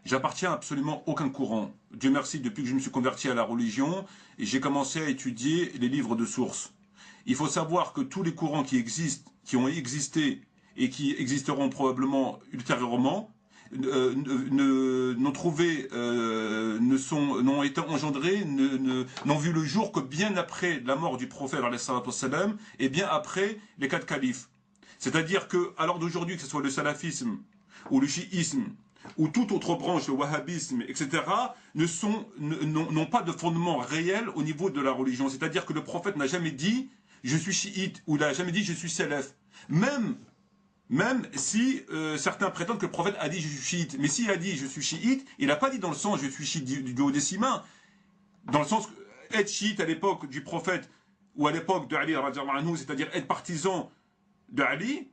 J'appartiens à absolument aucun courant. Dieu merci, depuis que je me suis converti à la religion, et j'ai commencé à étudier les livres de source. Il faut savoir que tous les courants qui existent, qui ont existé et qui existeront probablement ultérieurement, n'ont trouvé, n'ont été engendrés, n'ont vu le jour que bien après la mort du prophète ﷺ, et bien après les 4 califes. C'est-à-dire que, à l'heure d'aujourd'hui, que ce soit le salafisme ou le chiisme, ou toute autre branche, le wahhabisme, etc., n'ont pas de fondement réel au niveau de la religion. C'est-à-dire que le prophète n'a jamais dit « je suis chiite » ou il n'a jamais dit « je suis salaf ». Même si certains prétendent que le prophète a dit « je suis chiite ». Mais s'il a dit « je suis chiite », il n'a pas dit dans le sens « je suis chiite du duodécimain ». Dans le sens être chiite à l'époque du prophète ou à l'époque de Ali, c'est-à-dire être partisan de Ali,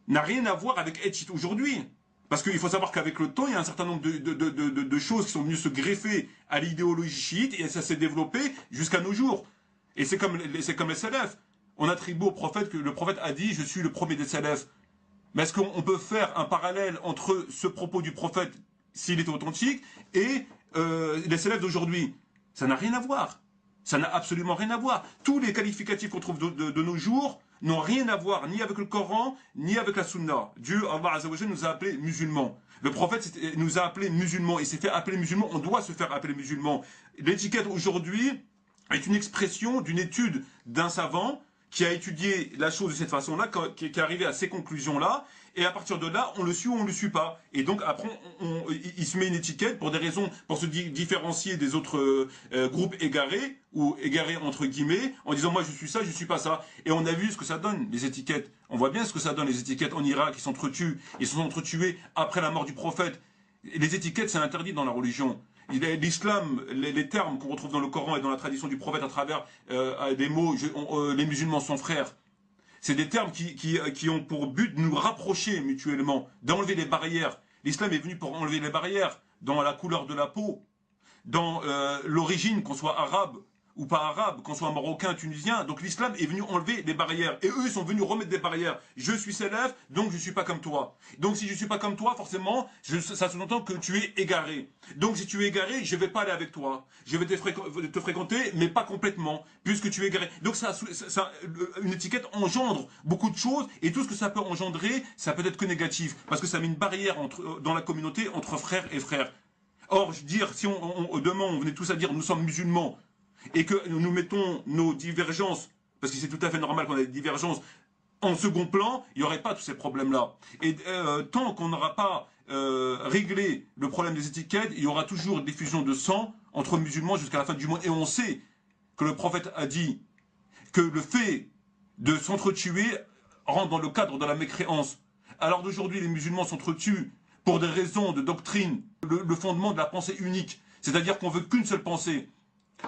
n'a rien à voir avec être chiite aujourd'hui. Parce qu'il faut savoir qu'avec le temps, il y a un certain nombre de choses qui sont venues se greffer à l'idéologie chiite et ça s'est développé jusqu'à nos jours. Et c'est comme les salafs. On attribue au prophète que le prophète a dit « je suis le premier des salafs ». Mais est-ce qu'on peut faire un parallèle entre ce propos du prophète, s'il est authentique, et les salafs d'aujourd'hui? Ça n'a rien à voir. Ça n'a absolument rien à voir. Tous les qualificatifs qu'on trouve de nos jours n'ont rien à voir ni avec le Coran, ni avec la Sunna. Dieu, Allah Azza wa Jalla, nous a appelés musulmans. Le prophète nous a appelés musulmans. Il s'est fait appeler musulmans. On doit se faire appeler musulmans. L'étiquette aujourd'hui est une expression d'une étude d'un savant qui a étudié la chose de cette façon-là, qui est arrivé à ces conclusions-là, et à partir de là, on le suit ou on le suit pas. Et donc après, il se met une étiquette pour des raisons, pour se différencier des autres groupes égarés, ou égarés entre guillemets, en disant moi je suis ça, je suis pas ça. Et on a vu ce que ça donne, les étiquettes. On voit bien ce que ça donne, les étiquettes en Irak, ils sont entretués après la mort du prophète. Les étiquettes, c'est interdit dans la religion. L'islam, les termes qu'on retrouve dans le Coran et dans la tradition du prophète à travers des mots, les musulmans sont frères. C'est des termes qui ont pour but de nous rapprocher mutuellement, d'enlever les barrières. L'islam est venu pour enlever les barrières dans la couleur de la peau, dans l'origine, qu'on soit arabe ou pas arabe, qu'on soit marocain, tunisien. Donc l'islam est venu enlever des barrières. Et eux, ils sont venus remettre des barrières. Je suis salaf, donc je suis pas comme toi. Donc si je suis pas comme toi, forcément, ça sous-entend que tu es égaré. Donc si tu es égaré, je vais pas aller avec toi. Je vais te fréquenter, mais pas complètement, puisque tu es égaré. Donc une étiquette engendre beaucoup de choses, et tout ce que ça peut engendrer, ça peut être que négatif, parce que ça met une barrière dans la communauté entre frères et frères. Or, je veux dire, si demain on venait tous à dire nous sommes musulmans, et que nous mettons nos divergences, parce que c'est tout à fait normal qu'on ait des divergences, en second plan, il n'y aurait pas tous ces problèmes-là. Et tant qu'on n'aura pas réglé le problème des étiquettes, il y aura toujours une diffusion de sang entre musulmans jusqu'à la fin du monde. Et on sait que le prophète a dit que le fait de s'entretuer rentre dans le cadre de la mécréance. Alors d'aujourd'hui, les musulmans s'entretuent pour des raisons de doctrine, le fondement de la pensée unique. C'est-à-dire qu'on veut qu'une seule pensée.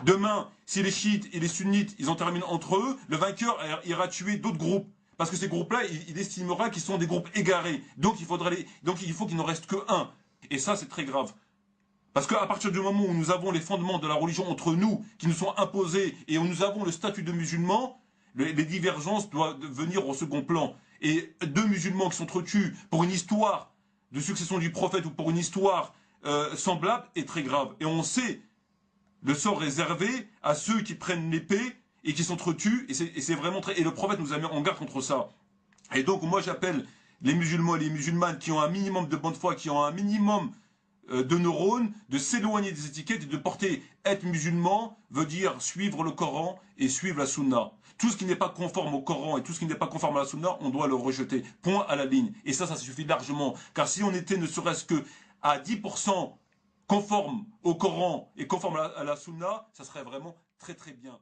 Demain, si les chiites et les sunnites, ils en terminent entre eux, le vainqueur ira tuer d'autres groupes. Parce que ces groupes-là, il estimera qu'ils sont des groupes égarés. Donc il faut qu'il n'en reste que un. Et ça, c'est très grave. Parce qu'à partir du moment où nous avons les fondements de la religion entre nous, qui nous sont imposés, et où nous avons le statut de musulmans, les divergences doivent venir au second plan. Et deux musulmans qui s'entretuent pour une histoire de succession du prophète ou pour une histoire semblable est très grave. Et on sait le sort réservé à ceux qui prennent l'épée et qui s'entretuent, et c'est vraiment très... Et le prophète nous a mis en garde contre ça. Et donc moi j'appelle les musulmans et les musulmanes qui ont un minimum de bonne foi, qui ont un minimum de neurones, de s'éloigner des étiquettes et de porter être musulman veut dire suivre le Coran et suivre la Sunna. Tout ce qui n'est pas conforme au Coran et tout ce qui n'est pas conforme à la Sunna, on doit le rejeter. Point à la ligne. Et ça suffit largement. Car si on était ne serait-ce que à 10% conforme au Coran et conforme à la Sunna, ça serait vraiment très très bien.